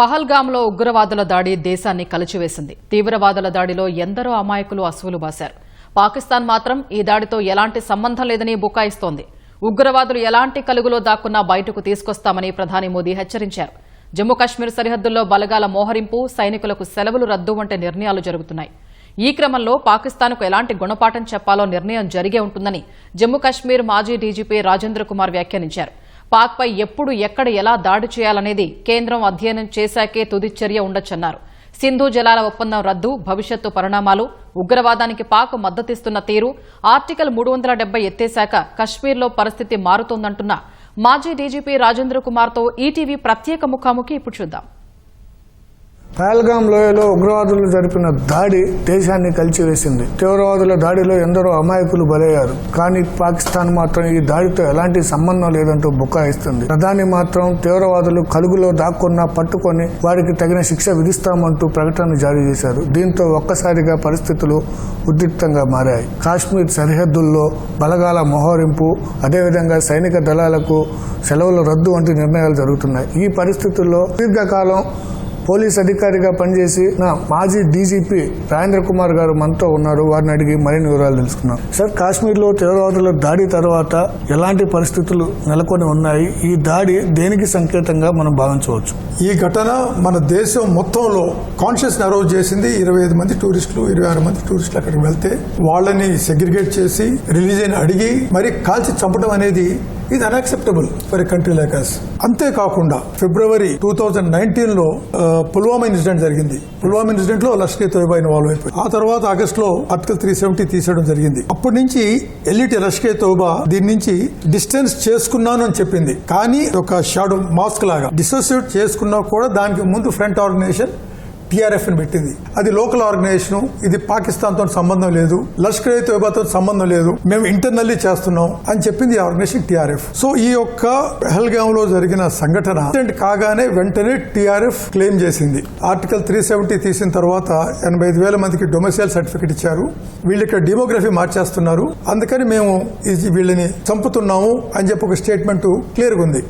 పహల్గామ్లో ఉగ్రవాదుల దాడి దేశాన్ని కలిచివేసింది. తీవ్రవాదుల దాడిలో ఎందరో అమాయకులు అసువులు బాశారు. పాకిస్తాన్ మాత్రం ఈ దాడితో ఎలాంటి సంబంధం లేదని బుకాయిస్తోంది. ఉగ్రవాదులు ఎలాంటి కలుగులో దాక్కున్నా బయటకు తీసుకొస్తామని ప్రధాని మోదీ హెచ్చరించారు. జమ్మూ కశ్మీర్ సరిహద్దుల్లో బలగాల మోహరింపు, సైనికులకు సెలవులు రద్దు వంటి నిర్ణయాలు జరుగుతున్నాయి. ఈ క్రమంలో పాకిస్తాన్కు ఎలాంటి గుణపాఠం చెప్పాలో నిర్ణయం జరిగే ఉంటుందని జమ్మూ కశ్మీర్ మాజీ డీజీపీ రాజేంద్ర కుమార్ వ్యాఖ్యానించారు. పాక్పై ఎప్పుడు ఎక్కడ ఎలా దాడి చేయాలనేది కేంద్రం అధ్యయనం చేశాకే తుది చర్య ఉండొచ్చన్నారు. సింధు జలాల ఒప్పందం రద్దు, భవిష్యత్తు పరిణామాలు, ఉగ్రవాదానికి పాక్ మద్దతిస్తున్న తీరు, ఆర్టికల్ 370 ఎత్తేశాక కశ్మీర్లో పరిస్థితి మారుతోందంటున్న మాజీ డీజీపీ రాజేంద్ర కుమార్తో ఈటీవీ ప్రత్యేక ముఖాముఖి ఇప్పుడు చూద్దాం. పహల్గామ్ లోయలో ఉగ్రవాదులు జరిపిన దాడి దేశాన్ని కలిచివేసింది. తీవ్రవాదుల దాడిలో ఎందరో అమాయకులు బలయ్యారు. కానీ పాకిస్తాన్ మాత్రం ఈ దాడితో ఎలాంటి సంబంధం లేదంటూ బుకాయిస్తుంది. ప్రధాని మాత్రం తీవ్రవాదులు కలుగులో దాక్కున్నా పట్టుకొని వారికి తగిన శిక్ష విధిస్తామంటూ ప్రకటన జారీ చేశారు. దీంతో ఒక్కసారిగా పరిస్థితులు ఉద్రిక్తంగా మారాయి. కాశ్మీర్ సరిహద్దుల్లో బలగాల మోహరింపు, అదేవిధంగా సైనిక దళాలకు సెలవుల రద్దు వంటి నిర్ణయాలు జరుగుతున్నాయి. ఈ పరిస్థితుల్లో దీర్ఘకాలం పోలీస్ అధికారిగా పనిచేసి మాజీ డీజీపీ రాజేంద్ర కుమార్ గారు మనతో ఉన్నారు. వారిని అడిగి మరిన్ని వివరాలు తెలుసుకున్నాం. సార్, కాశ్మీర్లో తీవ్రవాదుల దాడి తర్వాత ఎలాంటి పరిస్థితులు నెలకొని ఉన్నాయి? ఈ దాడి దేనికి సంకేతంగా మనం భావించవచ్చు? ఈ ఘటన మన దేశం మొత్తంలో కాన్షియస్ అరౌజ్ చేసింది. 25 మంది టూరిస్టులు, 26 మంది టూరిస్టులు అక్కడికి వెళ్తే వాళ్ళని సెగ్రిగేట్ చేసి రిలీజియన్ అడిగి మరి కాల్చి చంపడం అనేది ఇది unacceptable for a country like us. అంతేకాకుండా ఫిబ్రవరి 2019లో పుల్వామా ఇన్సిడెంట్ జరిగింది. పుల్వామా ఇన్సిడెంట్ లో లష్కర్ తోయిబా ఇన్వాల్వ్ అయిపోయింది. ఆ తర్వాత ఆగస్టులో ఆర్టికల్ 370 తీసేయడం జరిగింది. అప్పటి నుంచి ఎలిట్ లష్కర్ తోయిబా దీని నుంచి డిస్టెన్స్ చేసుకున్నాను అని చెప్పింది. కానీ ఒక షాడో మాస్క్ లాగా డిసోసియేట్ చేసుకున్నా కూడా దానికి ముందు ఫ్రంట్ ఆర్గనైజేషన్ టీఆర్ఎఫ్ ని పెట్టింది. అది లోకల్ ఆర్గనైజేషన్, ఇది పాకిస్తాన్ తో సంబంధం లేదు, లష్కర్ తోయిబాతో సంబంధం లేదు, మేము ఇంటర్నల్లీ చేస్తున్నాం అని చెప్పింది ఆర్గనైజేషన్ టీఆర్ఎఫ్. సో ఈ యొక్క పహల్గామ్ లో జరిగిన సంఘటన కాగానే వెంటనే టీఆర్ఎఫ్ క్లెయిమ్ చేసింది. ఆర్టికల్ 370 తీసిన తర్వాత 85,000 మందికి డొమిసైల్ సర్టిఫికెట్ ఇచ్చారు. వీళ్ళు ఇక్కడ డెమోగ్రఫీ మార్చేస్తున్నారు, అందుకని మేము వీళ్ళని చంపుతున్నాము అని చెప్పి ఒక స్టేట్మెంట్ క్లియర్గా ఉంది.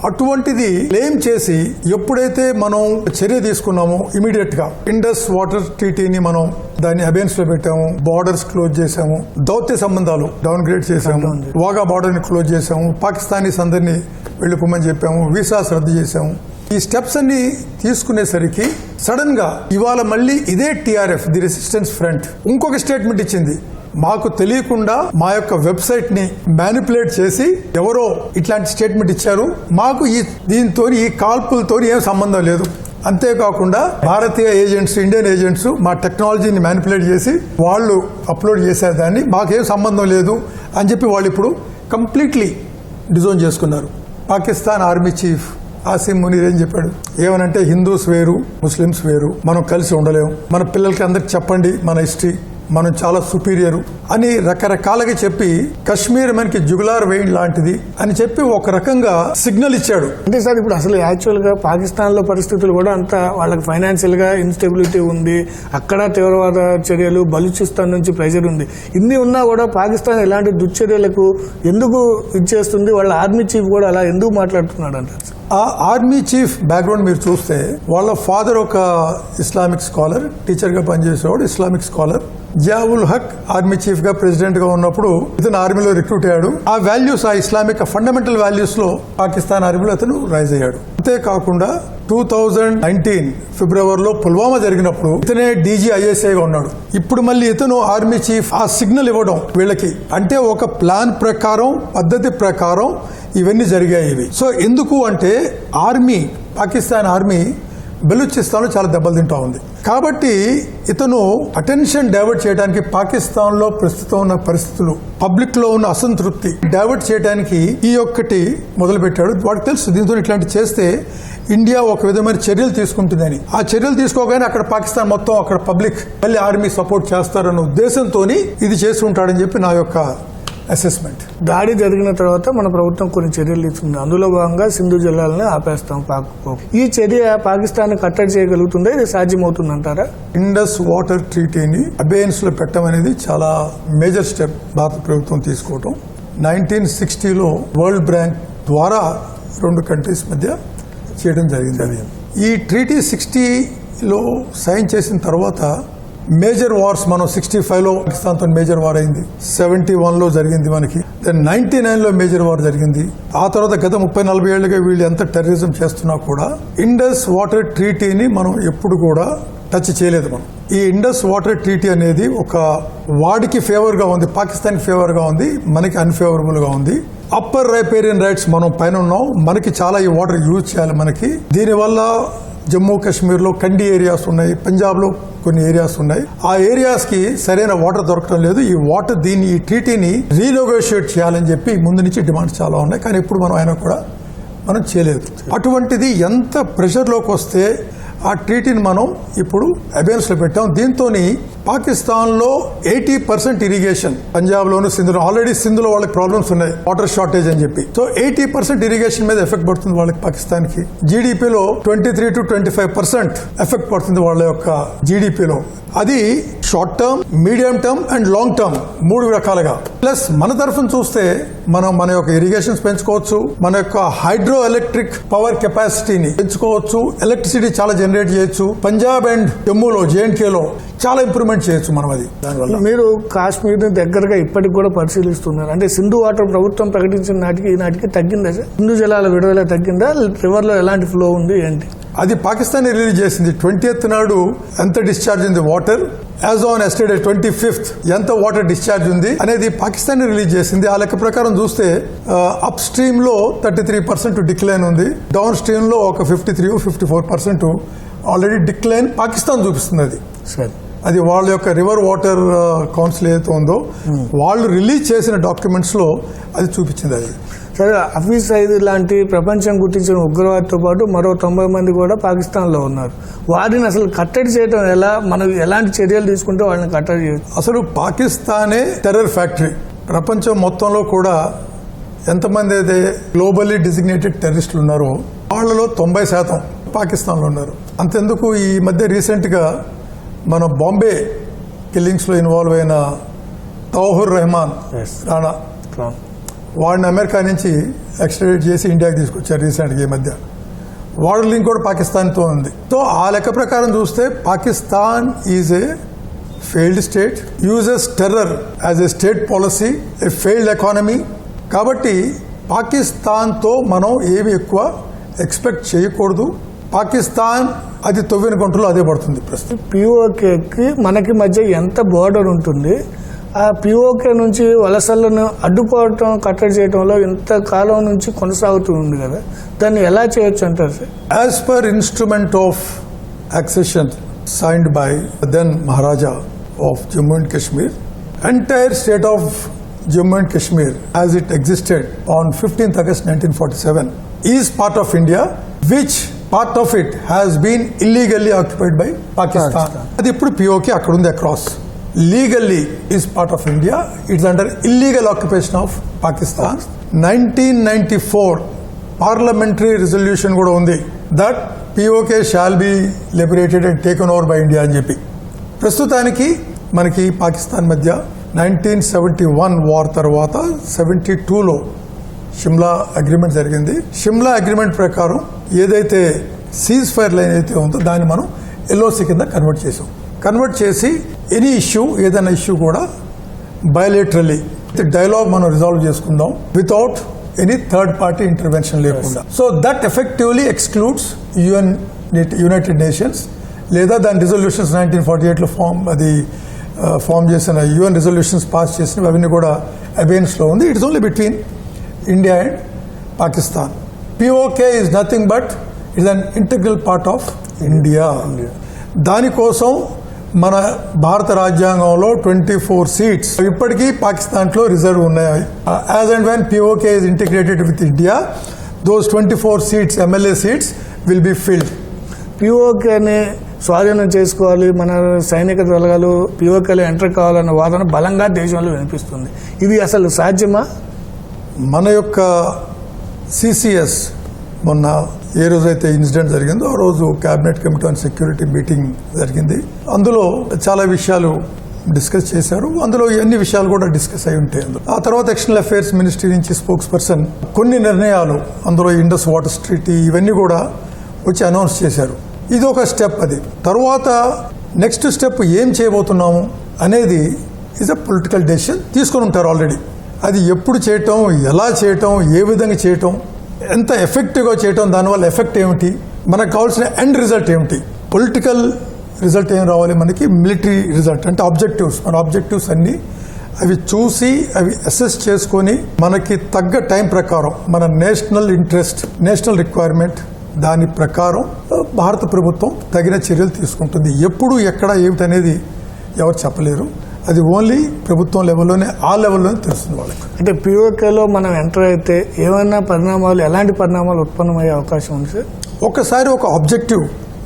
అటువంటిది క్లెయిమ్ చేసి ఎప్పుడైతే మనం చర్య తీసుకున్నామో ఇమీడియట్ గా ఇండస్ వాటర్ ట్రీటీని మనం దాన్ని అబెన్స్ లో పెట్టాము, బార్డర్స్ క్లోజ్ చేశాము, దౌత్య సంబంధాలు డౌన్ గ్రేడ్ చేశాము, వాగా బార్డర్ ని క్లోజ్ చేశాము, పాకిస్తానీస్ అందరినీ వెళ్ళిపోమని చెప్పాము, వీసాస్ రద్దు చేశాము. ఈ స్టెప్స్ అన్ని తీసుకునేసరికి సడన్ గా ఇవాళ మళ్ళీ ఇదే టీఆర్ఎఫ్ ది రెసిస్టెన్స్ ఫ్రంట్ ఇంకొక స్టేట్మెంట్ ఇచ్చింది. మాకు తెలియకుండా మా యొక్క వెబ్సైట్ ని మ్యానిపులేట్ చేసి ఎవరో ఇట్లాంటి స్టేట్మెంట్ ఇచ్చారు, మాకు దీంతో ఈ కాల్పులతో ఏం సంబంధం లేదు. అంతేకాకుండా భారతీయ ఏజెంట్స్, ఇండియన్ ఏజెంట్స్ మా టెక్నాలజీని మ్యానిపులేట్ చేసి వాళ్ళు అప్లోడ్ చేసేదాన్ని మాకేం సంబంధం లేదు అని చెప్పి వాళ్ళు ఇప్పుడు కంప్లీట్లీ డిజోన్ చేసుకున్నారు. పాకిస్తాన్ ఆర్మీ చీఫ్ ఆసిమ్ మునీర్ ఏం చెప్పాడు? ఏమనంటే హిందూస్ వేరు, ముస్లిమ్స్ వేరు, మనం కలిసి ఉండలేము, మన పిల్లలకి అందరికి చెప్పండి మన హిస్టరీ, మనం చాలా సుపీరియర్ అని రకరకాలుగా చెప్పి కశ్మీర్ మనకి జుగులార్ వెయిన్ లాంటిది అని చెప్పి ఒక రకంగా సిగ్నల్ ఇచ్చాడు. అంటే సార్, ఇప్పుడు అసలు యాక్చువల్ గా పాకిస్తాన్ లో పరిస్థితులు కూడా అంతా వాళ్ళకి ఫైనాన్షియల్ గా ఇన్స్టెబిలిటీ ఉంది, అక్కడ తీవ్రవాద చర్యలు, బలూచిస్తాన్ నుంచి ప్రెషర్ ఉంది. ఇన్ని ఉన్నా కూడా పాకిస్తాన్ ఎలాంటి దుశ్చర్యలకు ఎందుకు ఇచ్చేస్తుంది? వాళ్ళ ఆర్మీ చీఫ్ కూడా అలా ఎందుకు మాట్లాడుతున్నాడు అంటారు? ఆ ఆర్మీ చీఫ్ బ్యాక్గ్రౌండ్ మీరు చూస్తే వాళ్ళ ఫాదర్ ఒక ఇస్లామిక్ స్కాలర్, టీచర్ గా పనిచేసేవాడు, Islamic scholar. Ziaul Haq army chief గా ప్రెసిడెంట్ గా ఉన్నప్పుడు ఇతను ఆర్మీలో రిక్రూట్ అయ్యాడు. ఆ వాల్యూస్, ఆ ఇస్లామిక్ ఫండమెంటల్ వాల్యూస్ లో పాకిస్తాన్ ఆర్మీలో అతను రైజ్ అయ్యాడు. అంతేకాకుండా 2019 ఫిబ్రవరిలో పుల్వామా జరిగినప్పుడు ఇతనే డీజీ ఐఎస్ఐ గా ఉన్నాడు. ఇప్పుడు మళ్ళీ ఇతను ఆర్మీ చీఫ్. ఆ సిగ్నల్ ఇవ్వడం వీళ్ళకి అంటే ఒక ప్లాన్ ప్రకారం, పద్ధతి ప్రకారం ఇవన్నీ జరిగాయి ఇవి. సో ఎందుకు అంటే ఆర్మీ, పాకిస్తాన్ ఆర్మీ బెలూచిస్తాన్లో చాలా దెబ్బలు తింటా ఉంది. కాబట్టి ఇతను అటెన్షన్ డైవర్ట్ చేయడానికి, పాకిస్తాన్ లో ప్రస్తుతం ఉన్న పరిస్థితులు, పబ్లిక్ లో ఉన్న అసంతృప్తి డైవర్ట్ చేయడానికి ఈ ఒక్కటి మొదలు పెట్టాడు. వాడికి తెలుసు దీంతో ఇట్లాంటి చేస్తే ఇండియా ఒక విధమైన చర్యలు తీసుకుంటుందని. ఆ చర్యలు తీసుకోగానే అక్కడ పాకిస్తాన్ మొత్తం, అక్కడ పబ్లిక్ మళ్ళీ ఆర్మీ సపోర్ట్ చేస్తారన్న ఉద్దేశంతో ఇది చేసి ఉంటాడని చెప్పి నా యొక్క అసెస్మెంట్. దాడి జరిగిన తర్వాత మన ప్రభుత్వం కొన్ని చర్యలు తీసుకుంది. అందులో భాగంగా సింధు జలాలని ఆపేస్తాం పాక్. ఈ చర్య పాకిస్తాన్ కట్టడి చేయగలుగుతుందా? ఇది సాధ్యమవుతుందంటారా? ఇండస్ వాటర్ ట్రీటీని అబేయన్స్ లో పెట్టడం అనేది చాలా మేజర్ స్టెప్ భారత ప్రభుత్వం తీసుకోవటం. 1960లో వరల్డ్ బ్యాంక్ ద్వారా 2 కంట్రీస్ మధ్య చేయడం జరిగింది. ఈ ట్రీటీ 60లో సైన్ చేసిన తర్వాత మేజర్ వార్స్ మనం 65లో పాకిస్తాన్తో మేజర్ వార్ అయింది, 71లో జరిగింది మనకి, దెన్ 99లో మేజర్ వార్ జరిగింది. ఆ తర్వాత గత 30-40 ఏళ్ళుగా వీళ్ళు ఎంత టెర్రరిజం చేస్తున్నా కూడా ఇండస్ వాటర్ ట్రీటీని మనం ఎప్పుడు కూడా టచ్ చేయలేదు. మనం ఈ ఇండస్ వాటర్ ట్రీటీ అనేది ఒక వాడికి ఫేవర్ గా ఉంది, పాకిస్తాన్ ఫేవర్ గా ఉంది, మనకి అన్ఫేవరబుల్ గా ఉంది. అప్పర్ రైపేరియన్ రైట్స్ మనం పైన ఉన్నాం, మనకి చాలా ఈ వాటర్ యూజ్ చేయాలి. మనకి దీనివల్ల జమ్మూ కాశ్మీర్లో కండి ఏరియాస్ ఉన్నాయి, పంజాబ్లో కొన్ని ఏరియాస్ ఉన్నాయి. ఆ ఏరియాస్ కి సరైన వాటర్ దొరకడం లేదు. ఈ ట్రీటీని రీనెగోషియేట్ చేయాలని చెప్పి ముందు నుంచి డిమాండ్స్ చాలా ఉన్నాయి, కానీ ఇప్పుడు మనం చేయలేదు. అటువంటిది ఎంత ప్రెషర్లోకి వస్తే ఆ ట్రీటీని మనం ఇప్పుడు అబేన్స్ లో పెట్టాం. దీంతో పాకిస్తాన్ లో 80% ఇరిగేషన్, పంజాబ్ లోను సింధులో, ఆల్రెడీ సింధులో వాళ్ళకి ప్రాబ్లమ్స్ ఉన్నాయి, వాటర్ షార్టేజ్ అని చెప్పి. సో 80% ఇరిగేషన్ మీద ఎఫెక్ట్ పడుతుంది వాళ్ళకి. పాకిస్తాన్ కి జీడిపిలో 23 to 25% ఎఫెక్ట్ పడుతుంది వాళ్ళ యొక్క జీడిపిలో. అది short term, medium term and long term 3 రకాలుగా. ప్లస్ మన తరఫున చూస్తే మనం మన యొక్క ఇరిగేషన్స్ పెంచుకోవచ్చు, మన యొక్క హైడ్రో ఎలక్ట్రిక్ పవర్ కెపాసిటీని పెంచుకోవచ్చు, ఎలక్ట్రిసిటీ చాలా జనరేట్ చేయొచ్చు. పంజాబ్ అండ్ జమ్మూలో, జేఎండ్కేలో చాలా ఇంప్రూవ్మెంట్ చేయొచ్చు మనం. అది దానివల్ల మీరు కాశ్మీర్ని దగ్గరగా ఇప్పటికి కూడా పరిశీలిస్తున్నారు. అంటే సింధు వాటర్ ప్రభుత్వం ప్రకటించిన నాటికి ఈనాటికి తగ్గిందా సార్? సింధు జలాల విడుదల తగ్గిందా? రివర్ లో ఎలాంటి ఫ్లో ఉంది ఏంటి? అది పాకిస్తాన్ రిలీజ్ చేసింది. 20th నాడు ఎంత డిశ్చార్జ్ ఉంది water, as on yesterday 25th ఎంత వాటర్ డిశ్చార్జ్ ఉంది అనేది పాకిస్తాన్ రిలీజ్ చేసింది. ఆ లెక్క ప్రకారం చూస్తే అప్ స్ట్రీమ్ లో 33% డిక్లైన్ ఉంది, డౌన్ స్ట్రీమ్ లో ఒక 53-54% ఆల్రెడీ డిక్లైన్ పాకిస్తాన్ చూపిస్తుంది. అది సరే, అది వాళ్ళ యొక్క రివర్ వాటర్ కౌన్సిల్ ఏదైతే ఉందో వాళ్ళు రిలీజ్ చేసిన డాక్యుమెంట్స్ లో అది చూపించింది. అది సరే, హఫీజ్ సయీద్ లాంటి ప్రపంచం గుర్తించిన ఉగ్రవాదితో పాటు మరో 90 మంది కూడా పాకిస్తాన్లో ఉన్నారు. వారిని అసలు కట్టడి చేయడం ఎలా? మనం ఎలాంటి చర్యలు తీసుకుంటే వాళ్ళని కట్టడి చేయొచ్చు? అసలు పాకిస్తానే టెర్రర్ ఫ్యాక్టరీ. ప్రపంచం మొత్తంలో కూడా ఎంతమంది అయితే గ్లోబల్లీ డిజిగ్నేటెడ్ టెర్రరిస్టులు ఉన్నారో వాళ్ళలో 90% పాకిస్తాన్లో ఉన్నారు. అంతెందుకు ఈ మధ్య రీసెంట్గా మన బాంబే కిల్లింగ్స్లో ఇన్వాల్వ్ అయిన తౌహుర్ రెహమాన్ రాణా, వాడిని అమెరికా నుంచి ఎక్స్ట్రాడిట్ చేసి ఇండియాకి తీసుకొచ్చారు రీసెంట్గా ఈ మధ్య. వాడి లింక్ కూడా పాకిస్తాన్తో ఉంది. సో ఆ లెక్క ప్రకారం చూస్తే Pakistan is a failed state, uses terror as a state policy, A failed economy. కాబట్టి పాకిస్తాన్తో మనం ఏమి ఎక్కువ ఎక్స్పెక్ట్ చేయకూడదు. పాకిస్తాన్ అది తొవ్విన గుంటలో అదే పడుతుంది ప్రస్తుతం. పిఓకేకి మనకి మధ్య ఎంత బోర్డర్ ఉంటుంది? ఆ పిఓకే నుంచి వలసలను అడ్డుకోవటం, కట్టడి చేయడంలో ఇంతకాలం నుంచి కొనసాగుతూ ఉంది కదా, దాన్ని ఎలా చేయొచ్చు అంటారు sir? As per instrument of accession signed by then Maharaja of Jammu and Kashmir, entire state of Jammu and Kashmir as it existed on 15th August 1947 is part of India, which part of it has been illegally occupied by Pakistan. అది ఇప్పుడు PoK అక్కడ ఉంది across. Legally is part of India, it's under illegal occupation of Pakistan. 1994 parliamentary resolution కూడా ఉంది that PoK shall be liberated and taken over by India అని చెప్పి. ప్రస్తుతానికి మనకి పాకిస్తాన్ మధ్య 1971 వార్ తర్వాత 72లో షిమ్లా అగ్రిమెంట్ జరిగింది. షిమ్లా అగ్రిమెంట్ ప్రకారం ఏదైతే సీజ్ ఫైర్ లైన్ అయితే ఉందో దాన్ని మనం ఎల్ఓసి కింద కన్వర్ట్ చేసాం. కన్వర్ట్ చేసి ఎనీ ఇష్యూ, ఏదైనా ఇష్యూ కూడా బయోలేటరల్లీ డైలాగ్ మనం రిజాల్వ్ చేసుకుందాం without any third party intervention లేకుండా. So that effectively excludes United Nations లేదా దాని రిజల్యూషన్స్ 1948లో ఫామ్ చేసిన యుఎన్ రిజల్యూషన్స్ పాస్ చేసినవి అవన్నీ కూడా అబేన్స్లో ఉంది. It's only between India and Pakistan. POK is nothing but it's an integral part of India. దానికోసం మన భారత రాజ్యాంగంలో 24 సీట్స్ ఇప్పటికీ పాకిస్తాన్లో రిజర్వ్ ఉన్నాయి. As and when POK is integrated with India, those 24 seats MLA seats will be filled. పిఓకేని స్వాధీనం చేసుకోవాలి, మన సైనిక దళాలు పిఓకేలో ఎంటర్ కావాలన్న వాదన బలంగా దేశంలో వినిపిస్తుంది. ఇది అసలు సాధ్యమా? మన యొక్క సిసిఎస్ మొన్న ఏ రోజైతే ఇన్సిడెంట్ జరిగిందో ఆ రోజు cabinet committee on security meeting జరిగింది. అందులో చాలా విషయాలు డిస్కస్ చేశారు. అందులో ఎన్ని విషయాలు కూడా డిస్కస్ అయి ఉంటాయి. ఆ తర్వాత ఎక్స్టర్నల్ అఫైర్స్ మినిస్ట్రీ నుంచి స్పోక్స్ పర్సన్ కొన్ని నిర్ణయాలు, అందులో ఇండస్ వాటర్ ట్రీటీ ఇవన్నీ కూడా వచ్చి అనౌన్స్ చేశారు. ఇది ఒక స్టెప్. అది తర్వాత నెక్స్ట్ స్టెప్ ఏం చేయబోతున్నాము అనేది ఈజ్ అ పొలిటికల్ డెసిషన్ తీసుకొని ఉంటారు ఆల్రెడీ. అది ఎప్పుడు చేయటం, ఎలా చేయటం, ఏ విధంగా చేయటం, ఎంత ఎఫెక్టివ్గా చేయటం, దానివల్ల ఎఫెక్ట్ ఏమిటి, మనకు కావాల్సిన ఎండ్ రిజల్ట్ ఏమిటి, పొలిటికల్ రిజల్ట్ ఏం రావాలి, మనకి మిలిటరీ రిజల్ట్ అంటే ఆబ్జెక్టివ్స్. మన ఆబ్జెక్టివ్స్ అన్నీ అవి చూసి అవి అసెస్ చేసుకొని మనకి తగ్గ టైం ప్రకారం మన నేషనల్ ఇంట్రెస్ట్, నేషనల్ రిక్వైర్మెంట్ దాని ప్రకారం భారత ప్రభుత్వం తగిన చర్యలు తీసుకుంటుంది. ఎప్పుడు ఎక్కడ ఏమిటనేది ఎవరు చెప్పలేరు. అది ఓన్లీ ప్రభుత్వం లెవెల్లోనే, ఆ లెవెల్లోనే తెలుస్తుంది వాళ్ళకి. అంటే పిఓకేలో మనం ఎంటర్ అయితే ఏమైనా పరిణామాలు, ఎలాంటి పరిణామాలు ఉత్పన్నమయ్యే అవకాశం ఉంది సార్? ఒకసారి ఒక ఆబ్జెక్టివ్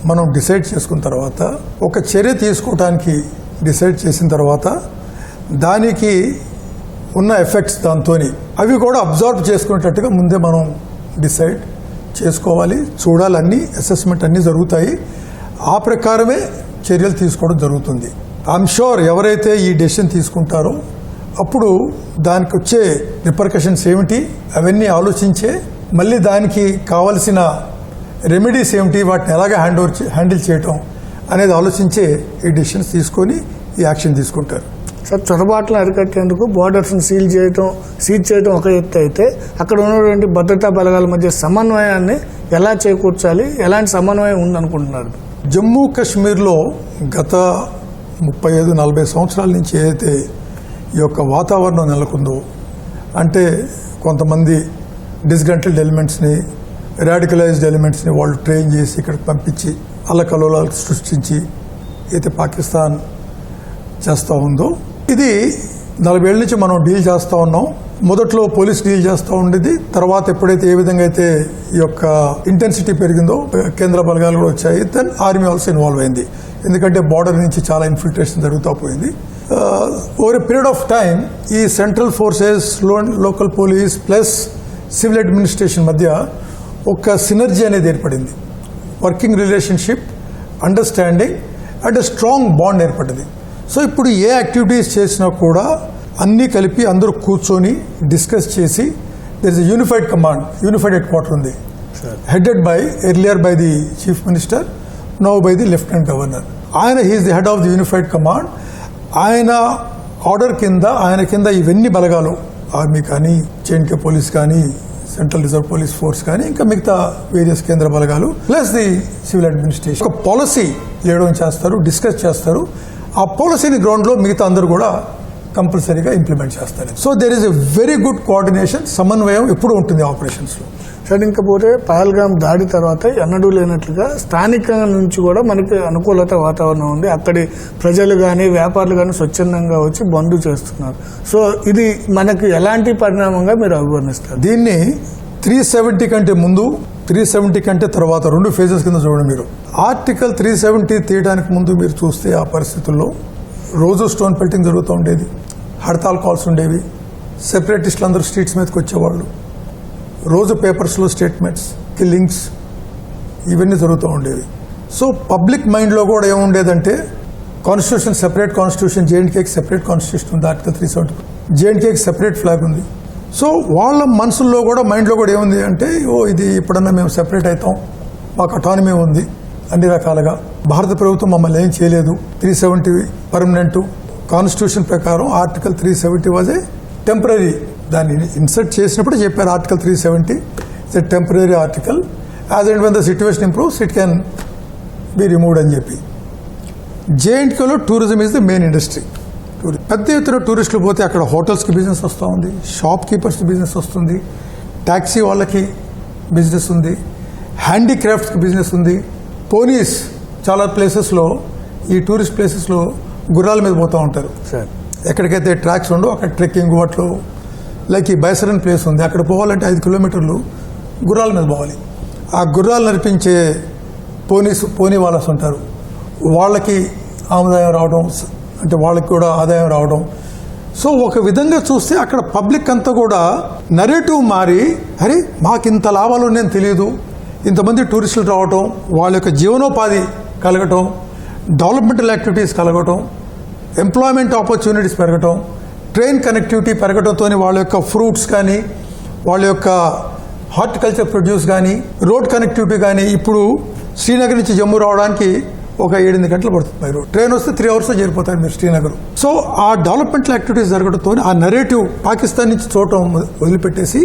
మనం డిసైడ్ చేసుకున్న తర్వాత, ఒక చర్య తీసుకోవడానికి డిసైడ్ చేసిన తర్వాత దానికి ఉన్న ఎఫెక్ట్స్ దాంతో అవి కూడా అబ్జర్వ్ చేసుకునేటట్టుగా ముందే మనం డిసైడ్ చేసుకోవాలి, చూడాలి. అన్నీ అసెస్మెంట్ అన్నీ జరుగుతాయి. ఆ ప్రకారమే చర్యలు తీసుకోవడం జరుగుతుంది. ఐఎమ్ షూర్ ఎవరైతే ఈ డెసిషన్ తీసుకుంటారో అప్పుడు దానికి వచ్చే రిపర్కషన్స్ ఏమిటి అవన్నీ ఆలోచించే, మళ్ళీ దానికి కావలసిన రెమెడీస్ ఏమిటి, వాటిని ఎలాగ హ్యాండిల్ చేయటం అనేది ఆలోచించే ఈ డెసిషన్స్ తీసుకొని ఈ యాక్షన్ తీసుకుంటారు. సార్, చొరబాట్లను అరికట్టేందుకు బోర్డర్స్ని సీజ్ చేయడం ఒక ఎత్తు అయితే, అక్కడ ఉన్నటువంటి భద్రతా బలగాల మధ్య సమన్వయాన్ని ఎలా చేకూర్చాలి, ఎలాంటి సమన్వయం ఉందనుకుంటున్నారు? జమ్మూ కాశ్మీర్లో గత 35-40 సంవత్సరాల నుంచి ఏదైతే ఈ యొక్క వాతావరణం నెలకొందో, అంటే కొంతమంది డిస్గ్రంటిల్డ్ ఎలిమెంట్స్ని, రాడికలైజ్డ్ ఎలిమెంట్స్ని వాళ్ళు ట్రైన్ చేసి ఇక్కడికి పంపించి అల్లకల్లోలాలు సృష్టించి అయితే పాకిస్తాన్ చేస్తూ ఉందో, ఇది 40 ఏళ్ళ నుంచి మనం డీల్ చేస్తూ ఉన్నాం. మొదట్లో పోలీస్ డీల్ చేస్తూ ఉండేది. తర్వాత ఎప్పుడైతే ఏ విధంగా అయితే ఈ యొక్క ఇంటెన్సిటీ పెరిగిందో కేంద్ర బలగాలు కూడా వచ్చాయి. దెన్ ఆర్మీ ఆల్సో ఇన్వాల్వ్ అయింది. ఎందుకంటే బార్డర్ నుంచి చాలా ఇన్ఫిల్ట్రేషన్ జరుగుతూ పోయింది. Over a period of time ఈ central forces, local police plus civil administration మధ్య ఒక సినర్జీ అనేది ఏర్పడింది. Working relationship, understanding and strong bond ఏర్పడింది. సో ఇప్పుడు ఏ యాక్టివిటీస్ చేసినా కూడా అన్నీ కలిపి అందరూ కూర్చొని డిస్కస్ చేసి there is a unified command, unified headquarter ఉంది, headed by earlier by the chief minister, now by the lieutenant governor. He is the head of the unified command. ఆయన ఆర్డర్ కింద, ఆయన కింద ఇవన్నీ బలగాలు, ఆర్మీ కానీ, జేఎండ్కే పోలీస్ కానీ, central reserve police force కానీ, ఇంకా మిగతా వేరియస్ కేంద్ర బలగాలు ప్లస్ ది సివిల్ అడ్మినిస్ట్రేషన్ ఒక పాలసీ లేయడం చేస్తారు, డిస్కస్ చేస్తారు. ఆ పాలసీని గ్రౌండ్లో మిగతా అందరూ కూడా కంపల్సరీగా ఇంప్లిమెంట్ చేస్తారు. So there is a very good coordination, సమన్వయం ఎప్పుడూ ఉంటుంది ఆపరేషన్స్లో. సార్, ఇంకపోతే పహల్గామ్ దాడి తర్వాత ఎన్నడూ లేనట్లుగా స్థానికంగా నుంచి కూడా మనకి అనుకూలత వాతావరణం ఉంది. అక్కడి ప్రజలు కానీ, వ్యాపారులు కానీ స్వచ్ఛందంగా వచ్చి బంద్ చేస్తున్నారు. సో ఇది మనకి ఎలాంటి పరిణామంగా మీరు అభివర్ణిస్తారు? దీన్ని 370 కంటే ముందు, 370 కంటే తర్వాత 2 ఫేజెస్ కింద చూడండి మీరు. ఆర్టికల్ 370 తీయడానికి ముందు మీరు చూస్తే ఆ పరిస్థితుల్లో రోజు స్టోన్ పెల్టింగ్ జరుగుతూ ఉండేది, హడతాల్ కాల్స్ ఉండేవి, సెపరేటిస్టులు అందరూ స్ట్రీట్స్ మీదకి వచ్చేవాళ్ళు, రోజు పేపర్స్లో స్టేట్మెంట్స్, కిల్లింగ్స్ ఇవన్నీ జరుగుతూ ఉండేవి. సో పబ్లిక్ మైండ్లో కూడా ఏముండేదంటే కాన్స్టిట్యూషన్, సెపరేట్ కాన్స్టిట్యూషన్, జేఎండ్కేకి సెపరేట్ కాన్స్టిట్యూషన్ ఉంది, ఆర్టికల్ 370, జేఎండ్కేకి సెపరేట్ ఫ్లాగ్ ఉంది. సో వాళ్ళ మనసుల్లో కూడా, మైండ్లో కూడా ఏముంది అంటే, ఇది ఇప్పుడన్నా మేము సెపరేట్ అవుతాం, మాకు అటానమీ ఉంది అన్ని రకాలుగా, భారత ప్రభుత్వం మమ్మల్ని ఏం చేయలేదు, 370 పర్మనెంట్. కాన్స్టిట్యూషన్ ప్రకారం ఆర్టికల్ 370 వాజ్ ఏ టెంపరీ. దాన్ని ఇన్సర్ట్ చేసినప్పుడు చెప్పారు article 370 it's a temporary article, as and when the situation improves it can be removed అని చెప్పి. జేఎండ్కేలో tourism is the main industry. పెద్ద ఎత్తున టూరిస్టులు పోతే అక్కడ హోటల్స్కి బిజినెస్ వస్తూ ఉంది, షాప్ కీపర్స్కి బిజినెస్ వస్తుంది, ట్యాక్సీ వాళ్ళకి బిజినెస్ ఉంది, హ్యాండీక్రాఫ్ట్స్కి బిజినెస్ ఉంది. పోలీస్ చాలా ప్లేసెస్లో, ఈ టూరిస్ట్ ప్లేసెస్లో గుర్రాల మీద పోతూ ఉంటారు. ఎక్కడికైతే ట్రాక్స్ ఉండో అక్కడ ట్రెక్కింగ్ వాటిలో, లైక్ ఈ బైసరన్ ప్లేస్ ఉంది, అక్కడ పోవాలంటే 5 కిలోమీటర్లు గుర్రాల మీద పోవాలి. ఆ గుర్రాలు నడిపించే పోనీ వాళ్ళస్ ఉంటారు, వాళ్ళకి ఆదాయం రావడం, అంటే వాళ్ళకి కూడా ఆదాయం రావడం. సో ఒక విధంగా చూస్తే అక్కడ పబ్లిక్ అంతా కూడా నరేటివ్ మారి, అరే మాకింత లాభాలు నేను తెలియదు, ఇంతమంది టూరిస్టులు రావటం, వాళ్ళ యొక్క జీవనోపాధి కలగటం, డెవలప్మెంటల్ యాక్టివిటీస్ కలగటం, ఎంప్లాయ్మెంట్ ఆపర్చునిటీస్ పెరగటం, ట్రైన్ కనెక్టివిటీ పెరగడంతో వాళ్ళ యొక్క ఫ్రూట్స్ కానీ, వాళ్ళ యొక్క హార్టికల్చర్ ప్రొడ్యూస్ కానీ, రోడ్ కనెక్టివిటీ కానీ, ఇప్పుడు శ్రీనగర్ నుంచి జమ్మూ రావడానికి ఒక 7-8 గంటలు పడుతుంది మీరు. ట్రైన్ వస్తే 3 అవర్స్లో చేరిపోతారు మీరు శ్రీనగర్. సో ఆ డెవలప్మెంటల్ యాక్టివిటీస్ జరగడంతో ఆ నెరేటివ్ పాకిస్తాన్ నుంచి చూడటం వదిలిపెట్టేసి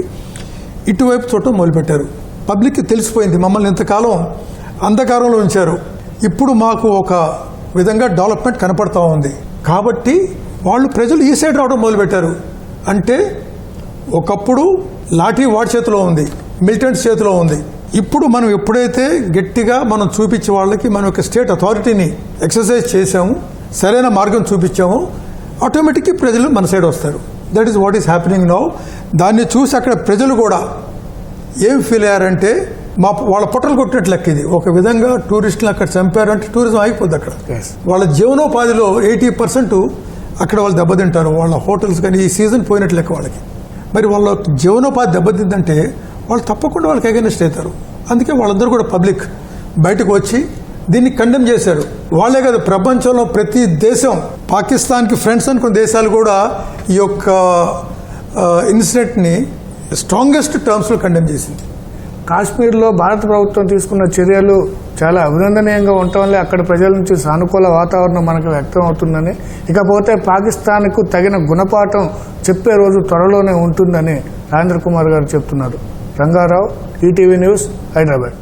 ఇటువైపు చూడటం మొదలుపెట్టారు. పబ్లిక్కి తెలిసిపోయింది మమ్మల్ని ఇంతకాలం అంధకారంలో ఉంచారు, ఇప్పుడు మాకు ఒక విధంగా డెవలప్మెంట్ కనపడతా ఉంది కాబట్టి వాళ్ళు ప్రజలు ఈ సైడ్ రావడం మొదలుపెట్టారు. అంటే ఒకప్పుడు లాఠీ వాడి చేతిలో ఉంది, మిలిటెంట్స్ చేతిలో ఉంది. ఇప్పుడు మనం ఎప్పుడైతే గట్టిగా మనం చూపించే వాళ్ళకి మన యొక్క స్టేట్ అథారిటీని ఎక్సర్సైజ్ చేసాము, సరైన మార్గం చూపించాము, ఆటోమేటిక్గా ప్రజలు మన సైడ్ వస్తారు. That is what is happening now. దాన్ని చూసి అక్కడ ప్రజలు కూడా ఏం ఫీల్ అయ్యారంటే వాళ్ళ పొట్టలు కొట్టినట్లు లెక్క ఇది. ఒక విధంగా టూరిస్టులు అక్కడ చంపారంటే టూరిజం ఆగిపోద్ది అక్కడ. వాళ్ళ జీవనోపాధిలో 80% అక్కడ వాళ్ళు దెబ్బతింటారు. వాళ్ళ హోటల్స్ కానీ ఈ సీజన్ పోయినట్లు లెక్క వాళ్ళకి. మరి వాళ్ళ జీవనోపాధి దెబ్బతిందంటే వాళ్ళు తప్పకుండా వాళ్ళకి అగైనెస్ట్ అవుతారు. అందుకే వాళ్ళందరూ కూడా పబ్లిక్ బయటకు వచ్చి దీన్ని కండెమ్ చేశారు. వాళ్ళే కాదు, ప్రపంచంలో ప్రతి దేశం, పాకిస్తాన్కి ఫ్రెండ్స్ అనుకున్న దేశాలు కూడా ఈ యొక్క ఇన్సిడెంట్ని స్ట్రాంగెస్ట్ టర్మ్స్లో కండెమ్ చేసింది. కాశ్మీర్లో భారత ప్రభుత్వం తీసుకున్న చర్యలు చాలా అభినందనీయంగా ఉండటం వల్లే అక్కడ ప్రజల నుంచి సానుకూల వాతావరణం మనకు వ్యక్తం అవుతుందని, ఇకపోతే పాకిస్తాన్కు తగిన గుణపాఠం చెప్పే రోజు త్వరలోనే ఉంటుందని రాజేంద్ర కుమార్ గారు చెప్తున్నారు. Rangarao, ETV news, Hyderabad.